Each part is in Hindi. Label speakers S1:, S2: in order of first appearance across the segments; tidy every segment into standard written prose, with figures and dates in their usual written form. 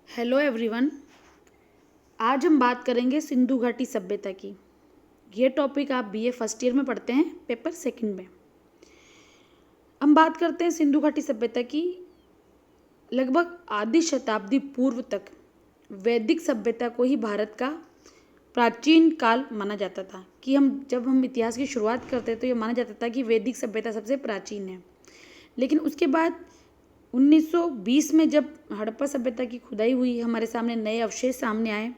S1: Hello everyone. आज हम बात करेंगे सिंधु घाटी सभ्यता की। ये टॉपिक आप बीए फर्स्ट ईयर में पढ़ते हैं, पेपर सेकंड में। हम बात करते हैं सिंधु घाटी सभ्यता की। लगभग आधी शताब्दी पूर्व तक वैदिक सभ्यता को ही भारत का प्राचीन काल माना जाता था। कि जब हम इतिहास की शुरुआत करते तो ये माना जाता था कि वैदिक सभ्यता सबसे प्राचीन है। लेकिन उसके बाद 1920 में जब हड़प्पा सभ्यता की खुदाई हुई, हमारे सामने नए अवशेष सामने आए,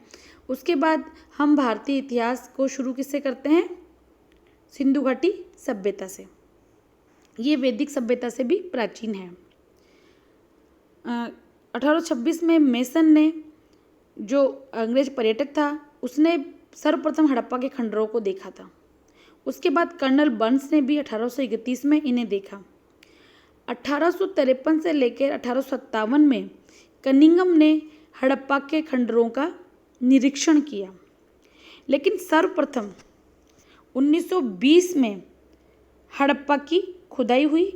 S1: उसके बाद हम भारतीय इतिहास को शुरू किससे करते हैं? सिंधु घाटी सभ्यता से। ये वैदिक सभ्यता से भी प्राचीन है। 1826 में मेसन ने, जो अंग्रेज पर्यटक था, उसने सर्वप्रथम हड़प्पा के खंडरों को देखा था। उसके बाद कर्नल बर्न्स ने भी 1831 में इन्हें देखा। 1853 से लेकर 1857 में कनिंघम ने हड़प्पा के खंडरों का निरीक्षण किया। लेकिन सर्वप्रथम 1920 में हड़प्पा की खुदाई हुई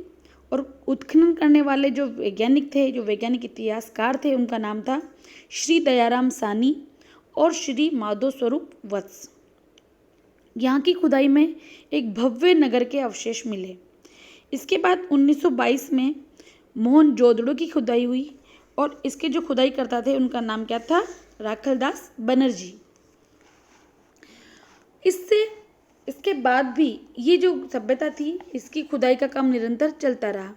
S1: और उत्खनन करने वाले जो वैज्ञानिक इतिहासकार थे, उनका नाम था श्री दयाराम सानी और श्री माधव स्वरूप वत्स। यहाँ की खुदाई में एक भव्य नगर के अवशेष मिले। इसके बाद 1922 में मोहनजोदड़ो की खुदाई हुई और इसके जो खुदाई करता थे उनका नाम क्या था? राखलदास बनर्जी। इसके बाद भी ये जो सभ्यता थी, इसकी खुदाई का काम निरंतर चलता रहा।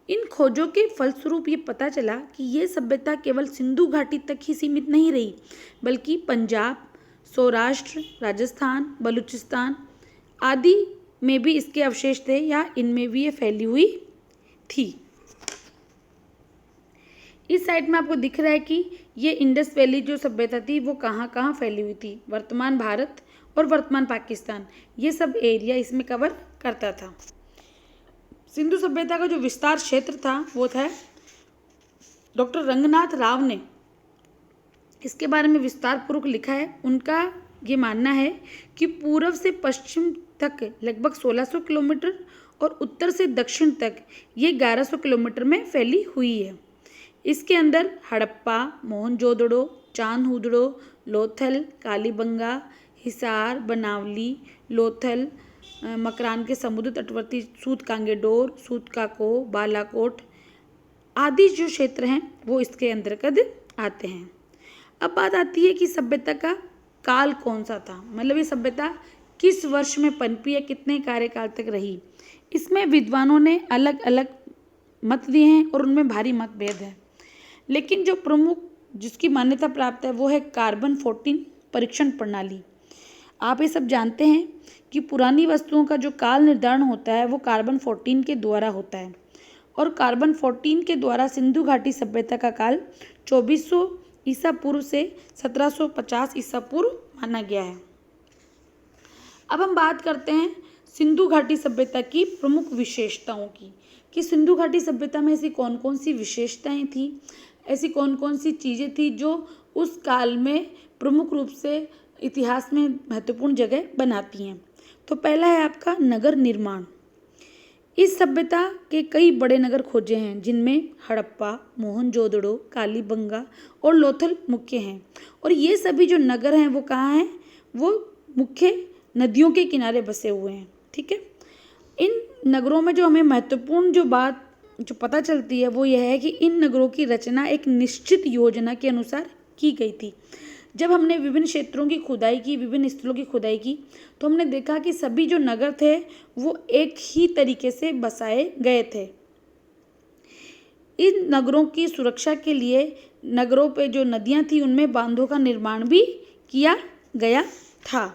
S1: इन खोजों के फलस्वरूप ये पता चला कि ये सभ्यता केवल सिंधु घाटी तक ही सीमित नहीं रही, बल्कि पंजाब, सौराष्ट्र, राजस्थान, बलूचिस्तान आदि में भी इसके अवशेष थे या इनमें भी ये फैली हुई थी। इस साइड में आपको दिख रहा है कि ये इंडस वैली जो सभ्यता थी वो कहाँ कहाँ फैली हुई थी। वर्तमान भारत और वर्तमान पाकिस्तान, ये सब एरिया इसमें कवर करता था। सिंधु सभ्यता का जो विस्तार क्षेत्र था वो था, डॉक्टर रंगनाथ राव ने इसके बारे में विस्तार पूर्वक लिखा है। उनका ये मानना है कि पूर्व से पश्चिम तक लगभग 1600 किलोमीटर और उत्तर से दक्षिण तक ये 1100 किलोमीटर में फैली हुई है। इसके अंदर हड़प्पा, मोहनजोदड़ो, चांदहुदड़ो, लोथल, कालीबंगा, हिसार, बनावली, लोथल, मकरान के समुद्र तटवर्ती सूतकांगेडोर, सूतकाको, बालाकोट आदि जो क्षेत्र हैं वो इसके अंतर्गत आते हैं। अब बात आती है कि सभ्यता का काल कौन सा था, मतलब ये सभ्यता किस वर्ष में पनपी या कितने कार्यकाल तक रही। इसमें विद्वानों ने अलग अलग मत दिए हैं और उनमें भारी मतभेद है। लेकिन जो प्रमुख जिसकी मान्यता प्राप्त है वो है कार्बन 14 परीक्षण प्रणाली। आप ये सब जानते हैं कि पुरानी वस्तुओं का जो काल निर्धारण होता है वो कार्बन 14 के द्वारा होता है और कार्बन 14 के द्वारा सिंधु घाटी सभ्यता का काल 2400 ईसा पूर्व से 1750 ईसा पूर्व माना गया है। अब हम बात करते हैं सिंधु घाटी सभ्यता की प्रमुख विशेषताओं की, कि सिंधु घाटी सभ्यता में ऐसी कौन कौन सी विशेषताएं थी, ऐसी कौन कौन सी चीज़ें थी जो उस काल में प्रमुख रूप से इतिहास में महत्वपूर्ण जगह बनाती हैं। तो पहला है आपका नगर निर्माण। इस सभ्यता के कई बड़े नगर खोजे हैं जिनमें हड़प्पा, मोहनजोदड़ो, कालीबंगा और लोथल मुख्य हैं। और ये सभी जो नगर हैं वो कहाँ हैं? वो मुख्य नदियों के किनारे बसे हुए हैं। ठीक है। इन नगरों में जो हमें महत्वपूर्ण जो बात जो पता चलती है वो यह है कि इन नगरों की रचना एक निश्चित योजना के अनुसार की गई थी। जब हमने विभिन्न क्षेत्रों की खुदाई की, विभिन्न स्थलों की खुदाई की, तो हमने देखा कि सभी जो नगर थे वो एक ही तरीके से बसाए गए थे। इन नगरों की सुरक्षा के लिए नगरों पे जो नदियां थी उनमें बांधों का निर्माण भी किया गया था।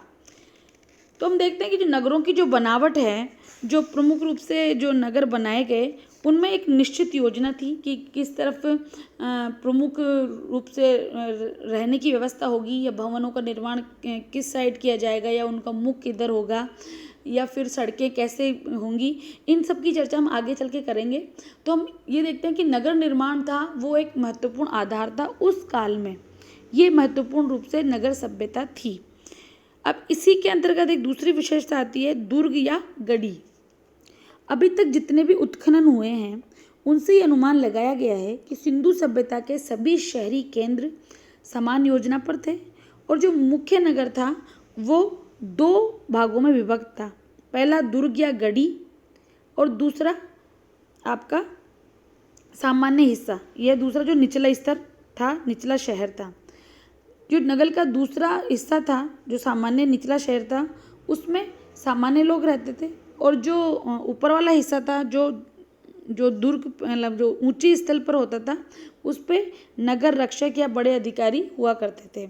S1: तो हम देखते हैं कि जो नगरों की जो बनावट है, जो प्रमुख रूप से जो नगर बनाए गए उनमें एक निश्चित योजना थी कि किस तरफ प्रमुख रूप से रहने की व्यवस्था होगी या भवनों का निर्माण किस साइड किया जाएगा या उनका मुख किधर होगा या फिर सड़कें कैसे होंगी। इन सब की चर्चा हम आगे चल के करेंगे। तो हम ये देखते हैं कि नगर निर्माण था वो एक महत्वपूर्ण आधार था उस काल में। ये महत्वपूर्ण रूप से नगर सभ्यता थी। अब इसी के अंतर्गत एक दूसरी विशेषता आती है दुर्ग या गढ़ी। अभी तक जितने भी उत्खनन हुए हैं उनसे ये अनुमान लगाया गया है कि सिंधु सभ्यता के सभी शहरी केंद्र समान योजना पर थे और जो मुख्य नगर था वो 2 भागों में विभक्त था। पहला दुर्ग या गढ़ी और दूसरा आपका सामान्य हिस्सा, यह दूसरा जो निचला स्तर था, निचला शहर था। जो नगर का दूसरा हिस्सा था, जो सामान्य निचला शहर था, उसमें सामान्य लोग रहते थे और जो ऊपर वाला हिस्सा था, जो दुर्ग मतलब जो ऊंची स्थल पर होता था, उस पे नगर रक्षक या बड़े अधिकारी हुआ करते थे।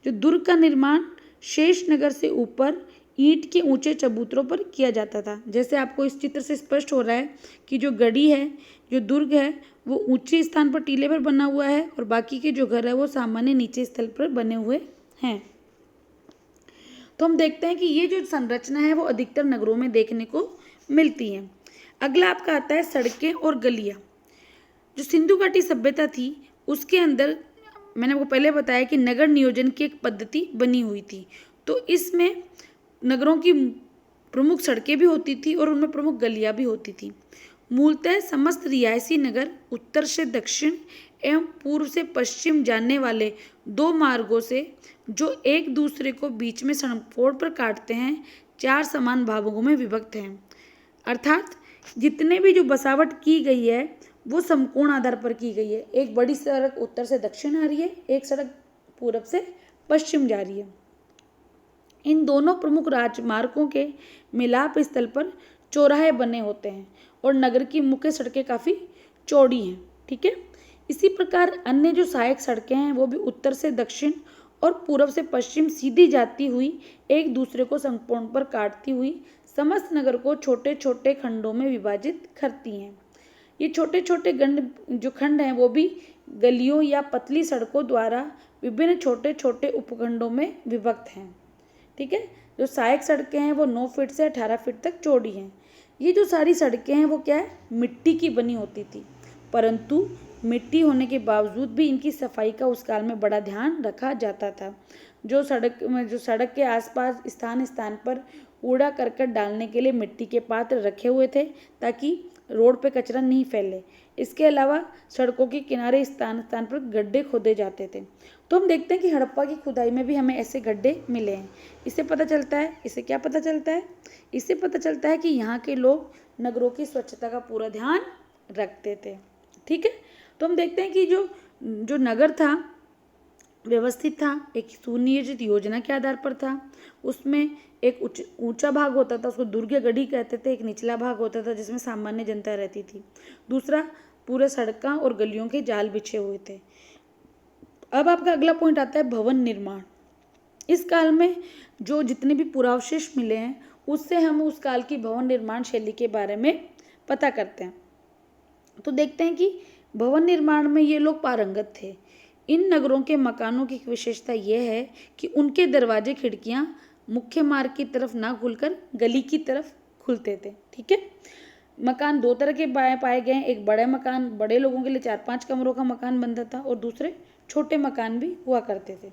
S1: जो दुर्ग का निर्माण शेष नगर से ऊपर ईंट के ऊंचे चबूतरों पर किया जाता था। जैसे आपको इस चित्र से स्पष्ट हो रहा है कि जो गढ़ी है, जो दुर्ग है, वो ऊंचे स्थान पर टीले पर बना हुआ है और बाकी के जो घर है वो सामान्य नीचे स्थल पर बने हुए हैं। तो हम देखते हैं कि ये जो संरचना है वो अधिकतर नगरों में देखने को मिलती है। अगला आपका आता है सड़कें और गलियां। जो सिंधु घाटी सभ्यता थी उसके अंदर मैंने आपको पहले बताया कि नगर नियोजन की एक पद्धति बनी हुई थी। तो इसमें नगरों की प्रमुख सड़कें भी होती थी और उनमें प्रमुख गलियां भी होती थी। मूलतः समस्त रिहायशी नगर उत्तर से दक्षिण एवं पूर्व से पश्चिम जाने वाले 2 मार्गों से, जो एक दूसरे को बीच में सड़कों पर काटते हैं, 4 समान भागों में विभक्त हैं। अर्थात जितने भी जो बसावट की गई है वो समकोण आधार पर की गई है। एक बड़ी सड़क उत्तर से दक्षिण आ रही है, एक सड़क पूर्व से पश्चिम जा रही है। इन दोनों प्रमुख राजमार्गों के मिलाप स्थल पर चौराहे बने होते हैं और नगर की मुख्य सड़कें काफ़ी चौड़ी हैं। ठीक है, इसी प्रकार अन्य जो सहायक सड़कें हैं वो भी उत्तर से दक्षिण और पूर्व से पश्चिम सीधी जाती हुई एक दूसरे को समकोण पर काटती हुई समस्त नगर को छोटे छोटे खंडों में विभाजित करती हैं। ये छोटे छोटे खंड हैं वो भी गलियों या पतली सड़कों द्वारा विभिन्न छोटे छोटे उपखंडों में विभक्त हैं। ठीक है, जो सहायक सड़कें हैं वो 9 फीट से 18 फीट तक चौड़ी हैं। ये जो सारी सड़कें हैं वो क्या है, मिट्टी की बनी होती थी, परंतु मिट्टी होने के बावजूद भी इनकी सफाई का उस काल में बड़ा ध्यान रखा जाता था। जो सड़क के आसपास स्थान स्थान पर कूड़ा करकट डालने के लिए मिट्टी के पात्र रखे हुए थे ताकि रोड पे कचरा नहीं फैले। इसके अलावा सड़कों के किनारे स्थान स्थान पर गड्ढे खोदे जाते थे। तो हम देखते हैं कि हड़प्पा की खुदाई में भी हमें ऐसे गड्ढे मिले हैं। इससे पता चलता है, इससे क्या पता चलता है, इससे पता चलता है कि यहाँ के लोग नगरों की स्वच्छता का पूरा ध्यान रखते थे। ठीक है, तो हम देखते हैं कि जो नगर था व्यवस्थित था, एक सुनियोजित योजना के आधार पर था। उसमें एक ऊंचा भाग होता था, उसको दुर्ग गढ़ी कहते थे। एक निचला भाग होता था जिसमें सामान्य जनता रहती थी। दूसरा, पूरे सड़कों और गलियों के जाल बिछे हुए थे। अब आपका अगला पॉइंट आता है भवन निर्माण। इस काल में जो जितने भी पुरावशेष मिले हैं उससे हम उस काल की भवन निर्माण शैली के बारे में पता करते हैं। तो देखते हैं कि भवन निर्माण में ये लोग पारंगत थे। इन नगरों के मकानों की विशेषता यह है कि उनके दरवाजे खिड़कियां मुख्य मार्ग की तरफ ना खुलकर गली की तरफ खुलते थे। ठीक है, मकान 2 तरह के पाए गए हैं। एक बड़े मकान, बड़े लोगों के लिए 4-5 कमरों का मकान बनता था और दूसरे छोटे मकान भी हुआ करते थे।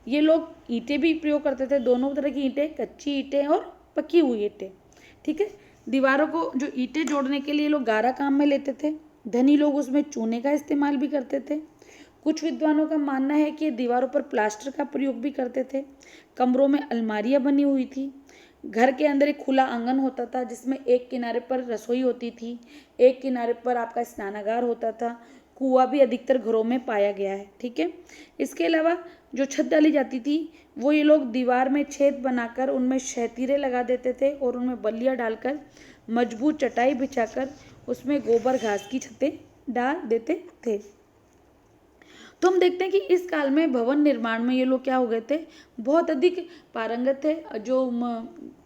S1: ये लोग ईंटें भी प्रयोग करते थे, दोनों तरह की ईंटें, कच्ची ईंटें और पकी हुई ईंटें। ठीक है, दीवारों को जो ईंटें जोड़ने के लिए लोग गारा काम में लेते थे। धनी लोग उसमें चूने का इस्तेमाल भी करते थे। कुछ विद्वानों का मानना है कि दीवारों पर प्लास्टर का प्रयोग भी करते थे। कमरों में अलमारियां बनी हुई थी। घर के अंदर एक खुला आंगन होता था जिसमें एक किनारे पर रसोई होती थी, एक किनारे पर आपका स्नानागार होता था। कुआं भी अधिकतर घरों में पाया गया है। ठीक है, इसके अलावा जो छत डाली जाती थी वो ये लोग दीवार में छेद बनाकर उनमें शहतीरे लगा देते थे और उनमें बल्लियाँ डालकर मजबूत चटाई बिछाकर उसमें गोबर घास की छतें डाल देते थे। तो हम देखते हैं कि इस काल में भवन निर्माण में ये लोग क्या हो गए थे, बहुत अधिक पारंगत थे। जो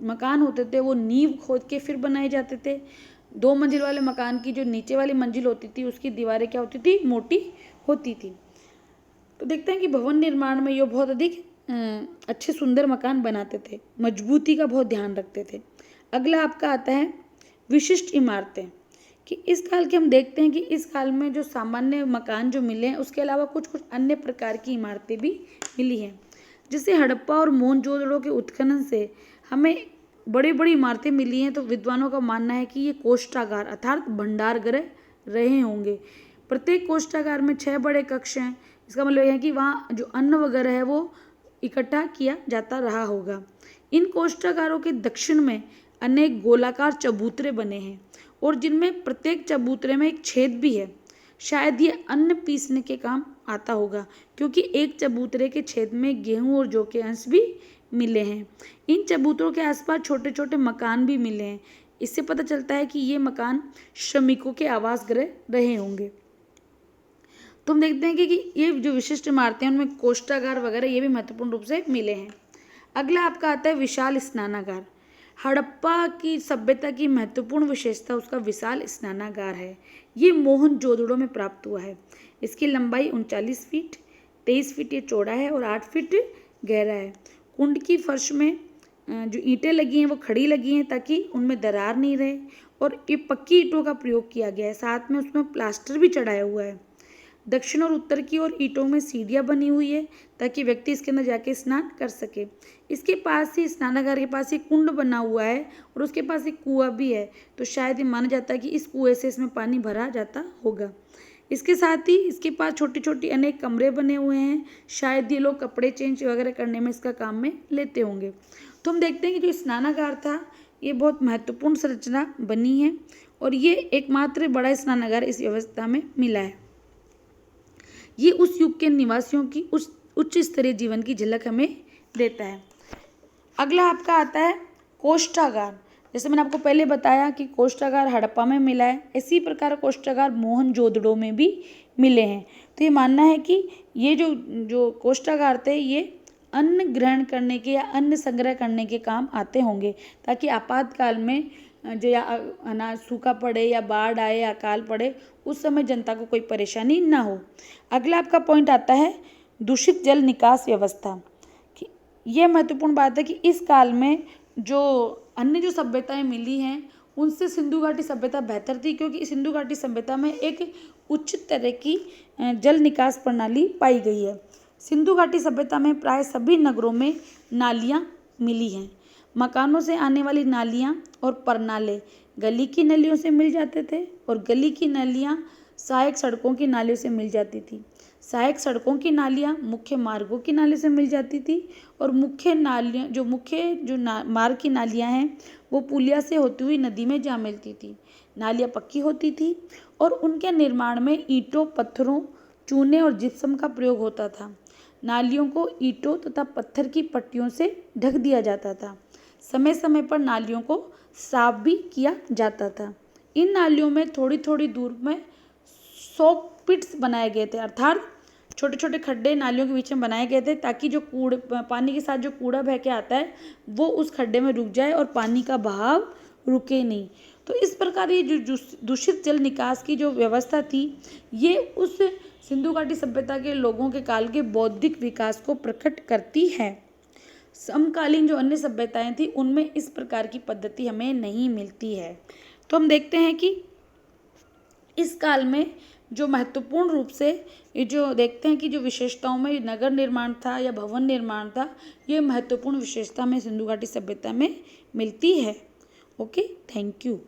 S1: मकान होते थे वो नींव खोद के फिर बनाए जाते थे। 2 मंजिल वाले मकान की जो नीचे वाली मंजिल होती थी उसकी दीवारें क्या होती थी, मोटी होती थी। तो देखते हैं कि भवन निर्माण में ये बहुत अधिक अच्छे सुंदर मकान बनाते थे, मजबूती का बहुत ध्यान रखते थे। अगला आपका आता है विशिष्ट इमारतें, कि इस काल के हम देखते हैं कि इस काल में जो सामान्य मकान जो मिले हैं उसके अलावा कुछ कुछ अन्य प्रकार की इमारतें भी मिली हैं। जैसे हड़प्पा और मोहनजोदड़ो के उत्खनन से हमें बड़ी बड़ी इमारतें मिली हैं। तो विद्वानों का मानना है कि ये कोष्ठागार अर्थात भंडार गृह रहे होंगे। प्रत्येक कोष्ठागार में 6 बड़े कक्ष हैं। इसका मतलब यह है कि वहाँ जो अन्न वगैरह है वो इकट्ठा किया जाता रहा होगा। इन कोष्ठागारों के दक्षिण में अनेक गोलाकार चबूतरे बने हैं और जिनमें प्रत्येक चबूतरे में एक छेद भी है। शायद ये अन्न पीसने के काम आता होगा, क्योंकि एक चबूतरे के छेद में गेहूं और जौ के अंश भी मिले हैं। इन चबूतरों के आसपास छोटे छोटे मकान भी मिले हैं। इससे पता चलता है कि ये मकान श्रमिकों के आवास गृह रहे होंगे। तो हम देखते हैं कि ये जो विशिष्ट इमारतें हैं उनमें कोष्ठागार वगैरह ये भी महत्वपूर्ण रूप से मिले हैं। अगला आपका आता है विशाल स्नानागार। हड़प्पा की सभ्यता की महत्वपूर्ण विशेषता उसका विशाल स्नानागार है। ये मोहनजोदड़ो में प्राप्त हुआ है। इसकी लंबाई 39 फीट, 23 फीट ये चौड़ा है और 8 फीट गहरा है। कुंड की फर्श में जो ईंटें लगी हैं वो खड़ी लगी हैं ताकि उनमें दरार नहीं रहे, और ये पक्की ईंटों का प्रयोग किया गया है। साथ में उसमें प्लास्टर भी चढ़ाया हुआ है। दक्षिण और उत्तर की ओर ईंटों में सीढ़ियाँ बनी हुई है ताकि व्यक्ति इसके अंदर जाके स्नान कर सके। इसके पास ही स्नानागार के पास ही कुंड बना हुआ है और उसके पास एक कुआं भी है, तो शायद ये माना जाता है कि इस कुएं से इसमें पानी भरा जाता होगा। इसके साथ ही इसके पास छोटी छोटी अनेक कमरे बने हुए हैं। शायद ये लोग कपड़े चेंज वगैरह करने में इसका काम में लेते होंगे। तो हम देखते हैं कि जो स्नानागार था ये बहुत महत्वपूर्ण संरचना बनी है और ये एकमात्र बड़ा स्नानागार इस व्यवस्था में मिला है। ये उस युग के निवासियों की उस उच्च स्तरीय जीवन की झलक हमें देता है। अगला आपका आता है कोष्ठागार। जैसे मैंने आपको पहले बताया कि कोष्ठागार हड़प्पा में मिला है, इसी प्रकार कोष्ठागार मोहनजोदड़ो में भी मिले हैं। तो ये मानना है कि ये जो कोष्ठागार थे ये अन्न ग्रहण करने के या अन्न संग्रह करने के काम आते होंगे, ताकि आपातकाल में जो या अनाज सूखा पड़े या बाढ़ आए या अकाल पड़े उस समय जनता को कोई परेशानी ना हो। अगला आपका पॉइंट आता है दूषित जल निकास व्यवस्था। यह महत्वपूर्ण बात है कि इस काल में जो अन्य जो सभ्यताएं मिली हैं उनसे सिंधु घाटी सभ्यता बेहतर थी, क्योंकि सिंधु घाटी सभ्यता में एक उच्च तरह की जल निकास प्रणाली पाई गई है। सिंधु घाटी सभ्यता में प्राय सभी नगरों में नालियाँ मिली हैं। मकानों से आने वाली नालियाँ और परनाले गली की नलियों से मिल जाते थे और गली की नलियाँ सहायक सड़कों की नालियों से मिल जाती थी। सहायक सड़कों की नालियाँ मुख्य मार्गों की नाली से मिल जाती थी और मुख्य मार्ग की नालियाँ हैं वो पुलिया से होती हुई नदी में जा मिलती थी। नालियाँ पक्की होती थी और उनके निर्माण में ईंटों, पत्थरों, चूने और जिप्सम का प्रयोग होता था। नालियों को ईंटों तथा पत्थर की पट्टियों से ढक दिया जाता था। समय समय पर नालियों को साफ भी किया जाता था। इन नालियों में थोड़ी थोड़ी दूर में सॉक पिट्स बनाए गए थे, अर्थात छोटे छोटे खड्डे नालियों के बीच में बनाए गए थे ताकि जो पानी के साथ जो कूड़ा बह के आता है वो उस खड्डे में रुक जाए और पानी का बहाव रुके नहीं। तो इस प्रकार ये जो दूषित जल निकास की जो व्यवस्था थी ये उस सिंधु घाटी सभ्यता के लोगों के काल के बौद्धिक विकास को प्रकट करती है। समकालीन जो अन्य सभ्यताएं थी उनमें इस प्रकार की पद्धति हमें नहीं मिलती है। तो हम देखते हैं कि इस काल में जो महत्वपूर्ण रूप से ये जो देखते हैं कि जो विशेषताओं में नगर निर्माण था या भवन निर्माण था, ये महत्वपूर्ण विशेषता हमें सिंधु घाटी सभ्यता में मिलती है। Okay, thank you.